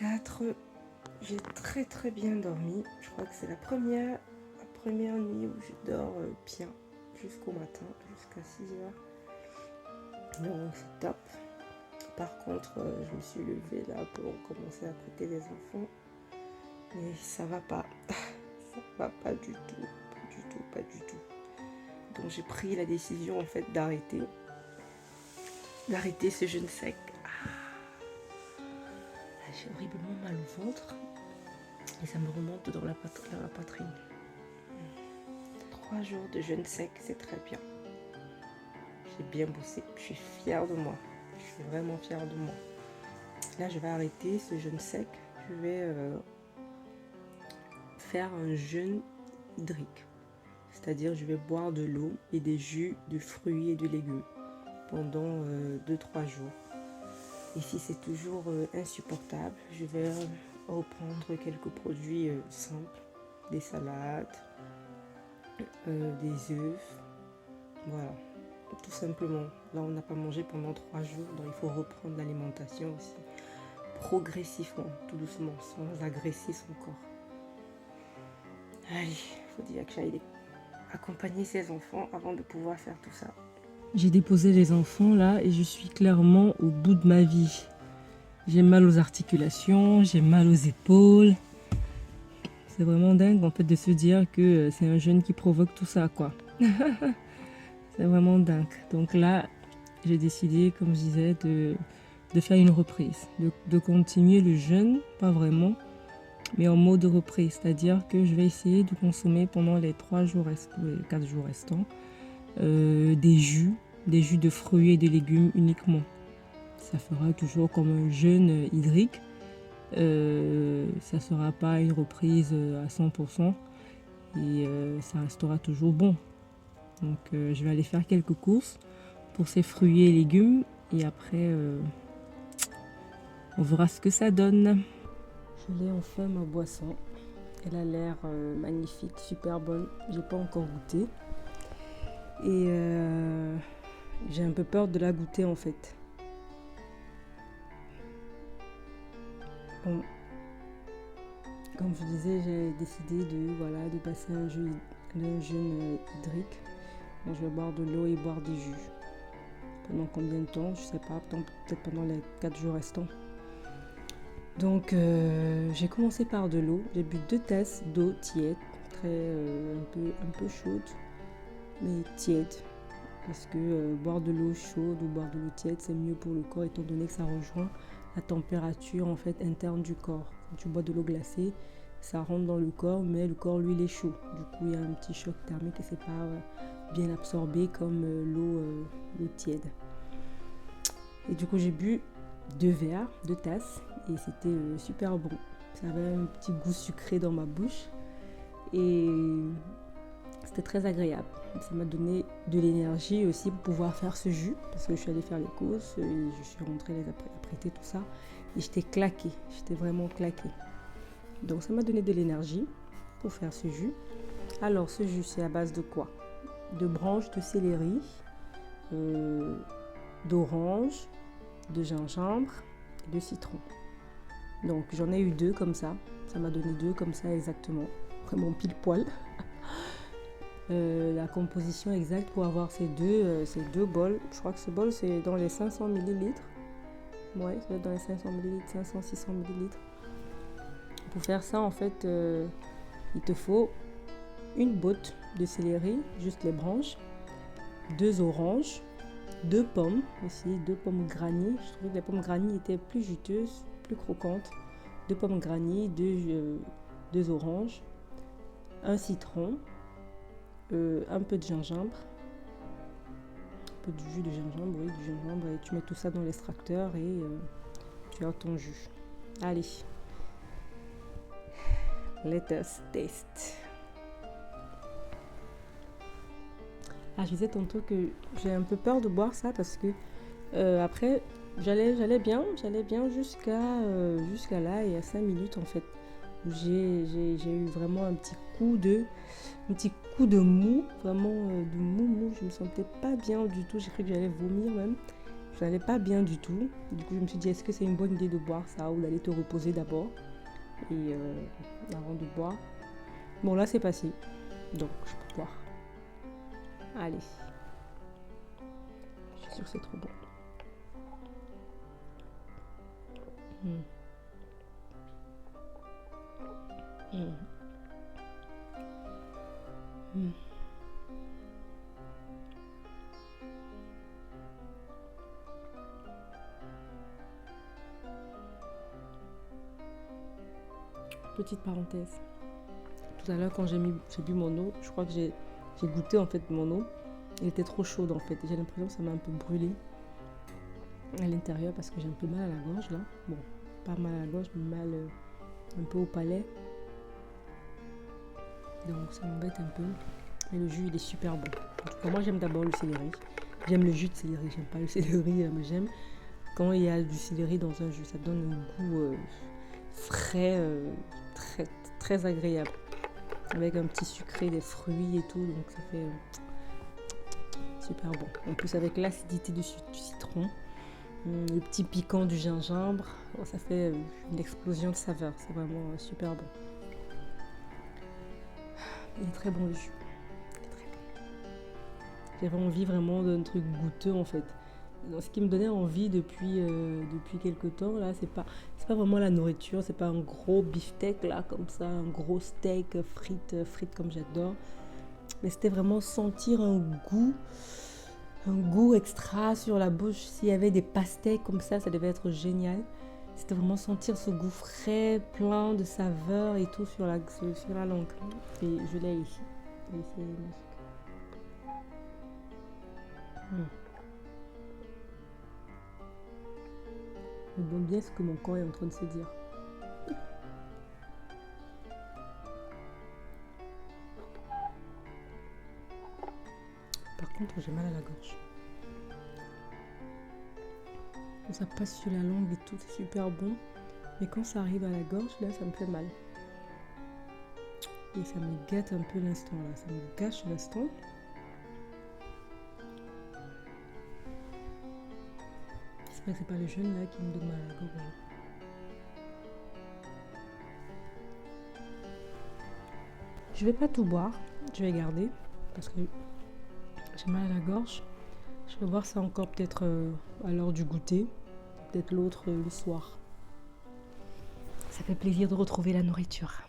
4. J'ai très bien dormi. Je crois que c'est la première nuit où je dors bien jusqu'au matin, jusqu'à 6h. Donc c'est top. Par contre, je me suis levée là pour commencer à prêter les enfants. Mais ça va pas. Ça va pas du tout. Pas du tout. Donc j'ai pris la décision en fait d'arrêter ce jeûne sec. J'ai horriblement mal au ventre et ça me remonte dans la poitrine. 3 jours de jeûne sec, c'est très bien. J'ai bien bossé, je suis fière de moi. Je suis vraiment fière de moi. Là, je vais arrêter ce jeûne sec. Je vais faire un jeûne hydrique. C'est-à-dire, je vais boire de l'eau et des jus de fruits et de légumes pendant 2-3 jours. Et si c'est toujours insupportable, je vais reprendre quelques produits simples, des salades, des œufs, voilà, tout simplement. Là, on n'a pas mangé pendant 3 jours, donc il faut reprendre l'alimentation aussi, progressivement, tout doucement, sans agresser son corps. Allez, il faut dire que j'aille accompagner ses enfants avant de pouvoir faire tout ça. J'ai déposé les enfants là et je suis clairement au bout de ma vie. J'ai mal aux articulations, j'ai mal aux épaules. C'est vraiment dingue en fait de se dire que c'est un jeûne qui provoque tout ça quoi. C'est vraiment dingue. Donc là, j'ai décidé, comme je disais, de faire une reprise, de continuer le jeûne, pas vraiment, mais en mode reprise. C'est-à-dire que je vais essayer de consommer pendant les 4 jours restants des jus de fruits et de légumes uniquement. Ça fera toujours comme un jeûne hydrique. Ça ne sera pas une reprise à 100% et ça restera toujours bon. Donc je vais aller faire quelques courses pour ces fruits et légumes et après on verra ce que ça donne. Je l'ai enfin ma boisson. Elle a l'air magnifique, super bonne. J'ai pas encore goûté. Et j'ai un peu peur de la goûter en fait. Bon, comme je disais, j'ai décidé de passer un jeûne hydrique. Donc, je vais boire de l'eau et boire des jus. Pendant combien de temps? Je sais pas, peut-être pendant les 4 jours restants. Donc j'ai commencé par de l'eau. J'ai bu 2 tasses d'eau tiède, un peu chaude, mais tiède. Parce que boire de l'eau chaude ou boire de l'eau tiède, c'est mieux pour le corps étant donné que ça rejoint la température en fait interne du corps. Quand tu bois de l'eau glacée, ça rentre dans le corps, mais le corps lui il est chaud. Du coup, il y a un petit choc thermique et c'est pas bien absorbé comme l'eau tiède. Et du coup, j'ai bu 2 verres, 2 tasses et c'était super bon. Ça avait un petit goût sucré dans ma bouche et c'était très agréable. Ça m'a donné de l'énergie aussi pour pouvoir faire ce jus parce que je suis allée faire les courses et je suis rentrée les apprêter tout ça et j'étais claquée, j'étais vraiment claquée. Donc ça m'a donné de l'énergie pour faire ce jus. Alors ce jus c'est à base de quoi? De branches de céleri, d'orange, de gingembre et de citron. Donc j'en ai eu 2 comme ça. Ça m'a donné 2 comme ça exactement. Vraiment pile poil. La composition exacte pour avoir ces deux bols. Je crois que ce bol c'est dans les 500 ml. Ouais, ça doit être dans les 500 ml, 500-600 ml. Pour faire ça en fait, il te faut une botte de céleri, juste les branches, 2 oranges, 2 pommes aussi, 2 pommes granny. Je trouvais que les pommes granny étaient plus juteuses, plus croquantes. 2 pommes granny, 2 oranges, un citron, un peu de gingembre, un peu de jus de gingembre, oui, du gingembre. Et tu mets tout ça dans l'extracteur et tu as ton jus. Allez, let us taste. Ah, je disais tantôt que j'ai un peu peur de boire ça parce que après j'allais bien jusqu'à là et à 5 minutes en fait où j'ai eu vraiment un petit coup de mou, vraiment de mou, je me sentais pas bien du tout, j'ai cru que j'allais vomir même Je n'allais pas bien du tout. Du coup, je me suis dit, est-ce que c'est une bonne idée de boire ça ou d'aller te reposer d'abord et avant de boire. Bon, là, c'est passé. Donc, je peux boire. Allez. Je suis sûre que c'est trop bon. Petite parenthèse. Tout à l'heure, quand j'ai bu mon eau, je crois que j'ai goûté en fait mon eau. Elle était trop chaude en fait. J'ai l'impression que ça m'a un peu brûlé à l'intérieur parce que j'ai un peu mal à la gorge là. Bon, pas mal à la gorge, mais mal un peu au palais. Donc ça m'embête un peu. Mais le jus il est super bon. En tout cas, moi j'aime d'abord le céleri. J'aime le jus de céleri. J'aime pas le céleri, mais j'aime quand il y a du céleri dans un jus. Ça donne un goût frais, très agréable. Avec un petit sucré, des fruits et tout. Donc ça fait super bon. En plus avec l'acidité du citron, le petit piquant du gingembre, ça fait une explosion de saveurs. C'est vraiment super bon. Il est très bon le jus. J'avais envie vraiment d'un truc goûteux en fait. Donc, ce qui me donnait envie depuis quelques temps là, c'est pas vraiment la nourriture, c'est pas un gros beefsteak là comme ça, un gros steak frites comme j'adore. Mais c'était vraiment sentir un goût extra sur la bouche. S'il y avait des pastèques comme ça devait être génial. C'était vraiment sentir ce goût frais, plein de saveurs et tout sur la langue. Et je l'ai ici. Je me demande bien ce que mon corps est en train de se dire. Par contre, j'ai mal à la gorge. Quand ça passe sur la langue et tout, c'est super bon. Mais quand ça arrive à la gorge, là, ça me fait mal. Et ça me gâte un peu l'instant, là. Ça me gâche l'instant. J'espère que c'est pas le jeûne, là, qui me donne mal à la gorge. Je vais pas tout boire. Je vais garder. Parce que j'ai mal à la gorge. Je vais voir ça encore peut-être à l'heure du goûter. Peut-être l'autre le soir. Ça fait plaisir de retrouver la nourriture.